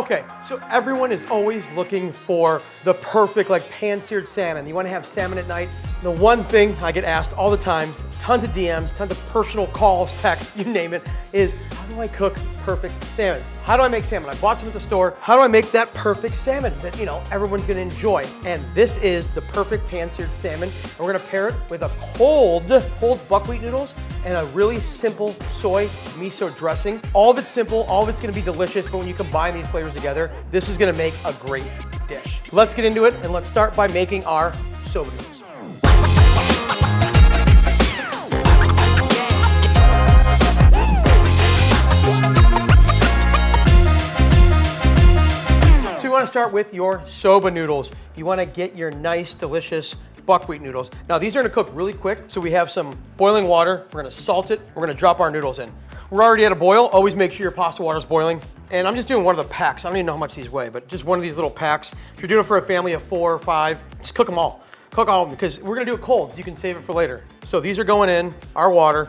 Okay, so everyone is always looking for the perfect like pan-seared salmon. You want to have salmon at night. The one thing I get asked all the time, tons of DMs, tons of personal calls, texts, you name it, is how do I cook perfect salmon? How do I make salmon? I bought some at the store. How do I make that perfect salmon that, you know, everyone's gonna enjoy? And this is the perfect pan-seared salmon. And we're gonna pair it with a cold buckwheat noodles and a really simple soy miso dressing. All of it's simple, all of it's gonna be delicious, but when you combine these flavors together, this is gonna make a great dish. Let's get into it, and let's start by making our soba noodles. So you wanna start with your soba noodles. You wanna get your nice, delicious buckwheat noodles. Now these are gonna cook really quick, so we have some boiling water. We're gonna salt it. We're gonna drop our noodles in. We're already at a boil. Always make sure your pasta water is boiling. And I'm just doing one of the packs. I don't even know how much these weigh, but just one of these little packs. If you're doing it for a family of 4 or 5, just cook them all. Cook all of them because we're gonna do it cold, so you can save it for later. So these are going in, our water,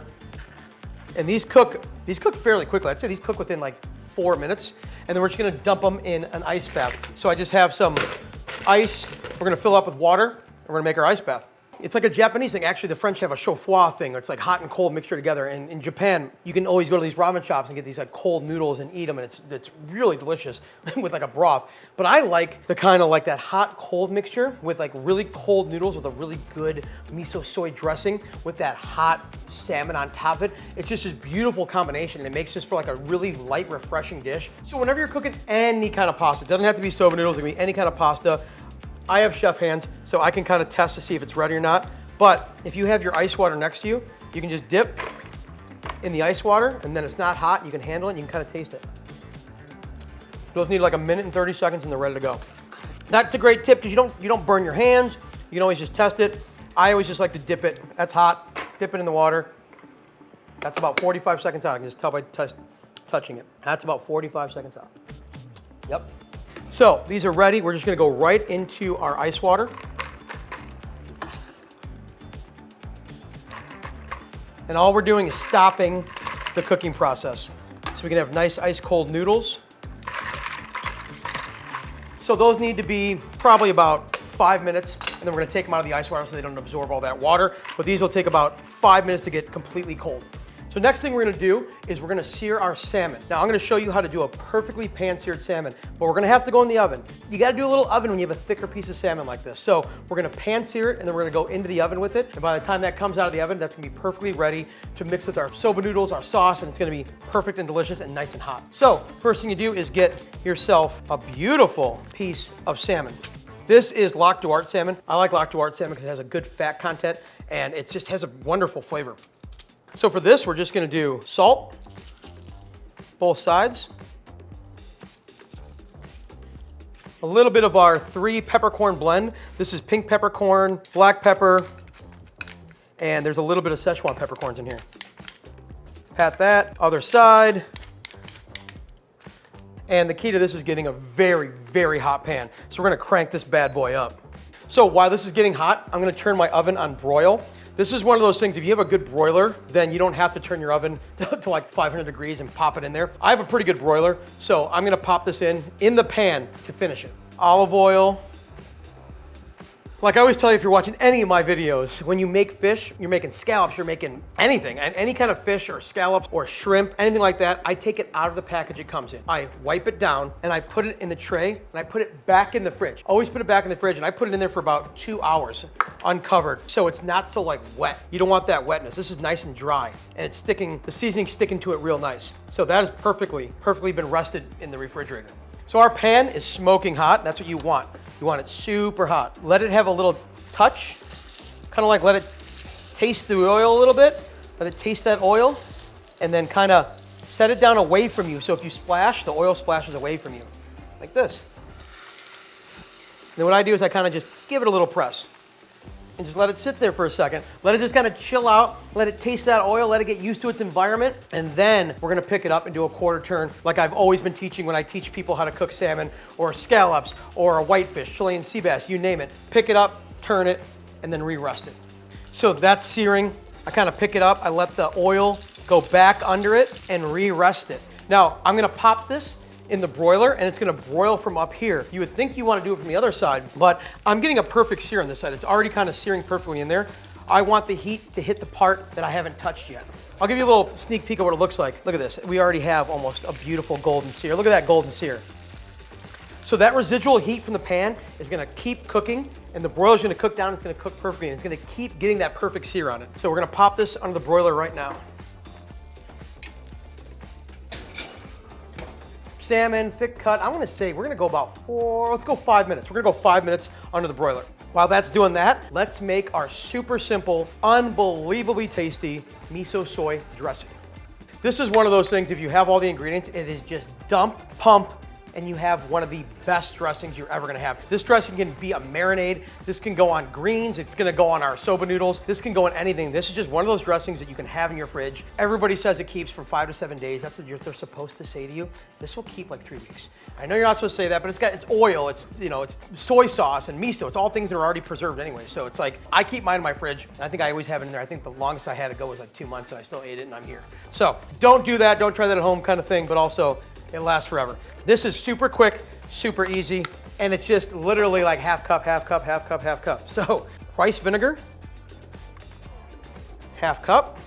and these cook fairly quickly. I'd say these cook within like 4 minutes, and then we're just gonna dump them in an ice bath. So I just have some ice. We're gonna fill up with water. We're gonna make our ice bath. It's like a Japanese thing. Actually, the French have a chaud-froid thing, where it's like hot and cold mixture together. And in Japan, you can always go to these ramen shops and get these like cold noodles and eat them, and it's really delicious with like a broth. But I like the kind of like that hot cold mixture with like really cold noodles with a really good miso soy dressing with that hot salmon on top of it. It's just this beautiful combination, and it makes this for like a really light, refreshing dish. So whenever you're cooking any kind of pasta, it doesn't have to be soba noodles, it can be any kind of pasta. I have chef hands, so I can kind of test to see if it's ready or not. But if you have your ice water next to you, you can just dip in the ice water, and then it's not hot, you can handle it, and you can kind of taste it. Those need like 1 minute and 30 seconds, and they're ready to go. That's a great tip, because you don't burn your hands. You can always just test it. I always just like to dip it. That's hot. Dip it in the water. That's about 45 seconds out. I can just tell by touching it. That's about 45 seconds out. Yep. So these are ready. We're just gonna go right into our ice water. And all we're doing is stopping the cooking process. So we can have nice ice cold noodles. So those need to be probably about 5 minutes, and then we're gonna take them out of the ice water so they don't absorb all that water. But these will take about 5 minutes to get completely cold. So next thing we're gonna do is we're gonna sear our salmon. Now I'm gonna show you how to do a perfectly pan-seared salmon, but we're gonna have to go in the oven. You gotta do a little oven when you have a thicker piece of salmon like this. So we're gonna pan-sear it, and then we're gonna go into the oven with it. And by the time that comes out of the oven, that's gonna be perfectly ready to mix with our soba noodles, our sauce, and it's gonna be perfect and delicious and nice and hot. So first thing you do is get yourself a beautiful piece of salmon. This is Lac du Art salmon. I like Lac du Art salmon because it has a good fat content, and it just has a wonderful flavor. So for this, we're just gonna do salt, both sides. A little bit of our 3 peppercorn blend. This is pink peppercorn, black pepper, and there's a little bit of Szechuan peppercorns in here. Pat that, other side. And the key to this is getting a very, very hot pan. So we're gonna crank this bad boy up. So while this is getting hot, I'm gonna turn my oven on broil. This is one of those things, if you have a good broiler, then you don't have to turn your oven to like 500 degrees and pop it in there. I have a pretty good broiler, so I'm gonna pop this in the pan to finish it. Olive oil. Like I always tell you, if you're watching any of my videos, when you make fish, you're making scallops, you're making anything, any kind of fish or scallops or shrimp, anything like that, I take it out of the package it comes in. I wipe it down and I put it in the tray and I put it back in the fridge. Always put it back in the fridge, and I put it in there for about 2 hours, uncovered. So it's not so like wet. You don't want that wetness. This is nice and dry, and it's sticking, the seasoning's sticking to it real nice. So that is perfectly been rested in the refrigerator. So our pan is smoking hot. That's what you want. You want it super hot. Let it have a little touch, kind of like let it taste the oil a little bit. Let it taste that oil, and then kind of set it down away from you. So if you splash, the oil splashes away from you, like this. And then what I do is I kind of just give it a little press and just let it sit there for a second. Let it just kind of chill out, let it taste that oil, let it get used to its environment, and then we're gonna pick it up and do a quarter turn like I've always been teaching when I teach people how to cook salmon or scallops or a whitefish, Chilean sea bass, you name it. Pick it up, turn it, and then re-rest it. So that's searing. I kind of pick it up, I let the oil go back under it and re-rest it. Now, I'm gonna pop this in the broiler and it's gonna broil from up here. You would think you wanna do it from the other side, but I'm getting a perfect sear on this side. It's already kind of searing perfectly in there. I want the heat to hit the part that I haven't touched yet. I'll give you a little sneak peek of what it looks like. Look at this. We already have almost a beautiful golden sear. Look at that golden sear. So that residual heat from the pan is gonna keep cooking and the broiler's gonna cook down, it's gonna cook perfectly and it's gonna keep getting that perfect sear on it. So we're gonna pop this under the broiler right now. Salmon, thick cut, I wanna say we're gonna go about let's go 5 minutes. We're gonna go 5 minutes under the broiler. While that's doing that, let's make our super simple, unbelievably tasty miso soy dressing. This is one of those things, if you have all the ingredients, it is just dump, pump, and you have one of the best dressings you're ever gonna have. This dressing can be a marinade. This can go on greens. It's gonna go on our soba noodles. This can go on anything. This is just one of those dressings that you can have in your fridge. Everybody says it keeps from 5 to 7 days. That's what they're supposed to say to you. This will keep like 3 weeks. I know you're not supposed to say that, but it's oil, it's soy sauce and miso. It's all things that are already preserved anyway. So it's like, I keep mine in my fridge. I think I always have it in there. I think the longest I had it go was like 2 months and I still ate it and I'm here. So don't do that. Don't try that at home kind of thing, but also it lasts forever. This is super quick, super easy, and it's just literally like half cup, half cup, half cup, half cup. So rice vinegar, half cup.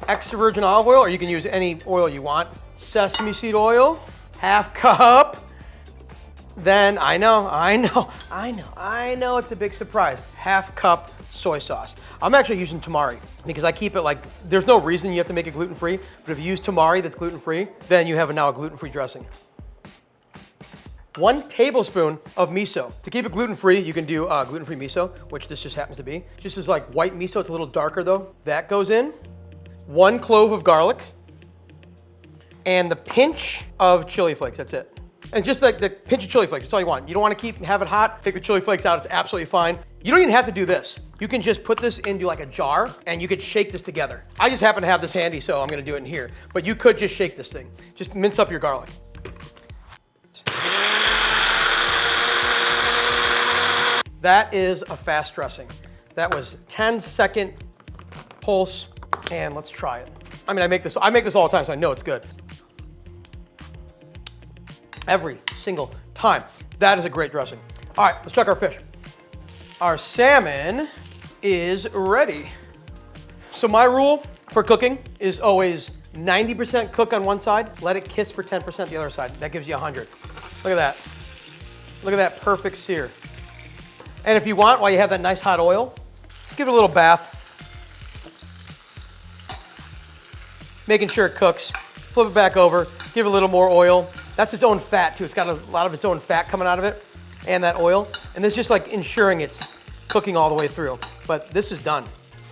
Extra virgin olive oil, or you can use any oil you want. Sesame seed oil, half cup. Then, I know, it's a big surprise. Half cup soy sauce. I'm actually using tamari because I keep it like, there's no reason you have to make it gluten-free, but if you use tamari that's gluten-free, then you have now a gluten-free dressing. 1 tablespoon of miso. To keep it gluten-free, you can do gluten-free miso, which this just happens to be. Just as like white miso, it's a little darker though. That goes in. 1 clove of garlic, and the pinch of chili flakes, that's it. And just like the pinch of chili flakes, that's all you want. You don't want to have it hot, take the chili flakes out, it's absolutely fine. You don't even have to do this. You can just put this into like a jar and you could shake this together. I just happen to have this handy, so I'm gonna do it in here. But you could just shake this thing. Just mince up your garlic. That is a fast dressing. That was 10-second pulse, and let's try it. I mean, I make this all the time, so I know it's good. Every single time. That is a great dressing. All right, let's check our fish. Our salmon is ready. So my rule for cooking is always 90% cook on one side, let it kiss for 10% the other side. That gives you 100. Look at that. Look at that perfect sear. And if you want, while you have that nice hot oil, just give it a little bath. Making sure it cooks. Flip it back over, give it a little more oil. That's its own fat too. It's got a lot of its own fat coming out of it and that oil. And this is just like ensuring it's cooking all the way through. But this is done.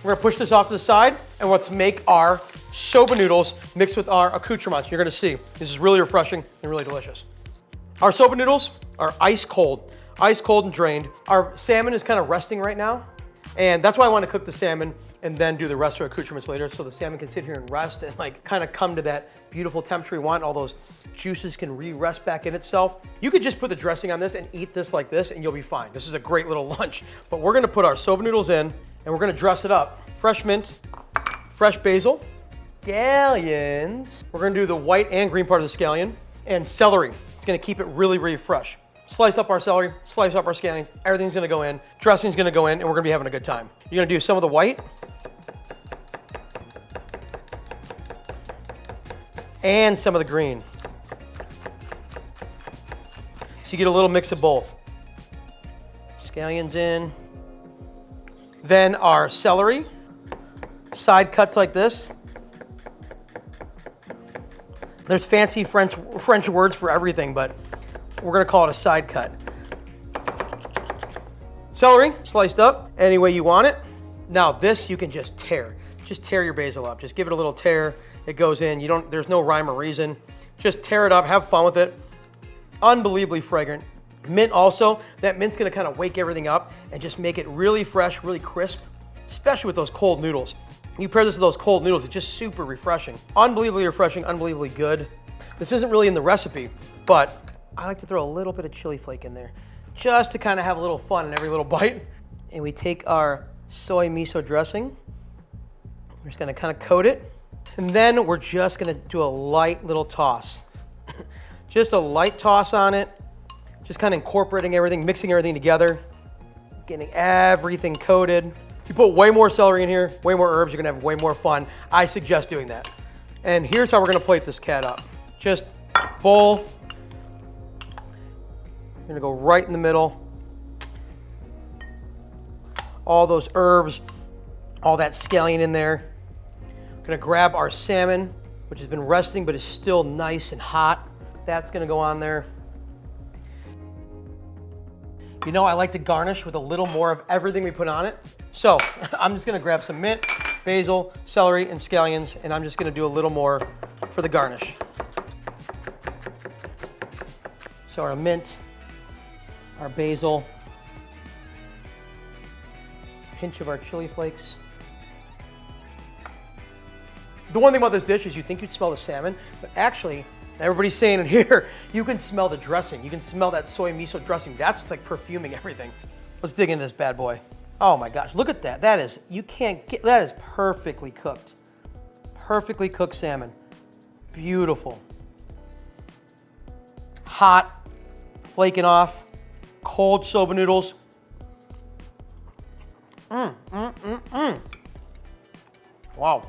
We're gonna push this off to the side and let's make our soba noodles mixed with our accoutrements. You're gonna see, this is really refreshing and really delicious. Our soba noodles are ice cold and drained. Our salmon is kind of resting right now. And that's why I want to cook the salmon and then do the rest of our accoutrements later so the salmon can sit here and rest and like kind of come to that beautiful temperature we want. All those juices can re-rest back in itself. You could just put the dressing on this and eat this like this and you'll be fine. This is a great little lunch. But we're gonna put our soba noodles in and we're gonna dress it up. Fresh mint, fresh basil, scallions. We're gonna do the white and green part of the scallion, and celery. It's gonna keep it really, really fresh. Slice up our celery, slice up our scallions, everything's gonna go in, dressing's gonna go in, and we're gonna be having a good time. You're gonna do some of the white, and some of the green. So you get a little mix of both. Scallions in. Then our celery, side cuts like this. There's fancy French words for everything, but we're gonna call it a side cut. Celery, sliced up any way you want it. Now this you can just tear. Just tear your basil up. Just give it a little tear. It goes in. There's no rhyme or reason. Just tear it up, have fun with it. Unbelievably fragrant. Mint also, that mint's gonna kind of wake everything up and just make it really fresh, really crisp, especially with those cold noodles. You pair this with those cold noodles, it's just super refreshing. Unbelievably refreshing, unbelievably good. This isn't really in the recipe, but I like to throw a little bit of chili flake in there just to kind of have a little fun in every little bite. And we take our soy miso dressing. We're just gonna kind of coat it. And then we're just gonna do a light little toss. Just a light toss on it. Just kind of incorporating everything, mixing everything together, getting everything coated. If you put way more celery in here, way more herbs, you're gonna have way more fun. I suggest doing that. And here's how we're gonna plate this cat up. Just bowl. You're gonna go right in the middle. All those herbs, all that scallion in there. We're gonna grab our salmon, which has been resting but is still nice and hot. That's gonna go on there. You know, I like to garnish with a little more of everything we put on it. So I'm just gonna grab some mint, basil, celery, and scallions, and I'm just gonna do a little more for the garnish. So our mint, our basil, pinch of our chili flakes. The one thing about this dish is you think you'd smell the salmon, but actually, everybody's saying it here, you can smell the dressing. You can smell that soy miso dressing. That's what's like perfuming everything. Let's dig into this bad boy. Oh my gosh, look at that. That is, you can't get, that is perfectly cooked. Perfectly cooked salmon. Beautiful. Hot, flaking off, cold soba noodles. Wow.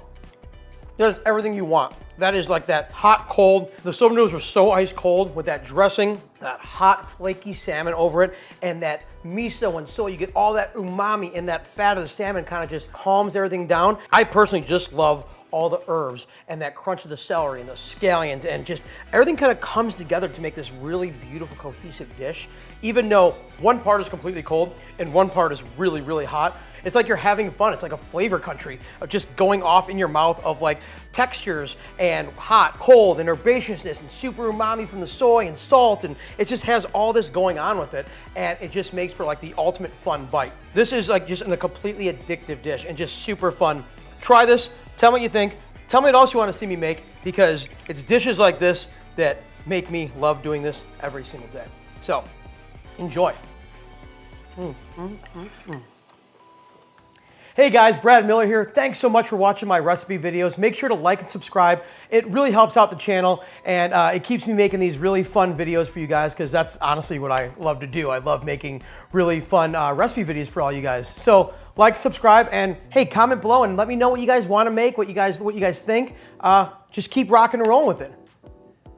There's everything you want. That is like that hot, cold. The soba noodles were so ice cold with that dressing, that hot, flaky salmon over it, and that miso and soy. You get all that umami, and that fat of the salmon kind of just calms everything down. I personally just love all the herbs and that crunch of the celery and the scallions, and just everything kind of comes together to make this really beautiful, cohesive dish. Even though one part is completely cold and one part is really, really hot, it's like you're having fun. It's like a flavor country of just going off in your mouth of like textures and hot, cold, and herbaceousness and super umami from the soy and salt, and it just has all this going on with it, and it just makes for like the ultimate fun bite. This is like just a completely addictive dish and just super fun. Try this, tell me what you think, tell me what else you want to see me make, because it's dishes like this that make me love doing this every single day. So, enjoy. Hey guys, Brad Miller here. Thanks so much for watching my recipe videos. Make sure to like and subscribe. It really helps out the channel, and it keeps me making these really fun videos for you guys, because that's honestly what I love to do. I love making really fun recipe videos for all you guys. So like, subscribe, and hey, comment below and let me know what you guys want to make, what you guys think. Just keep rocking and rolling with it.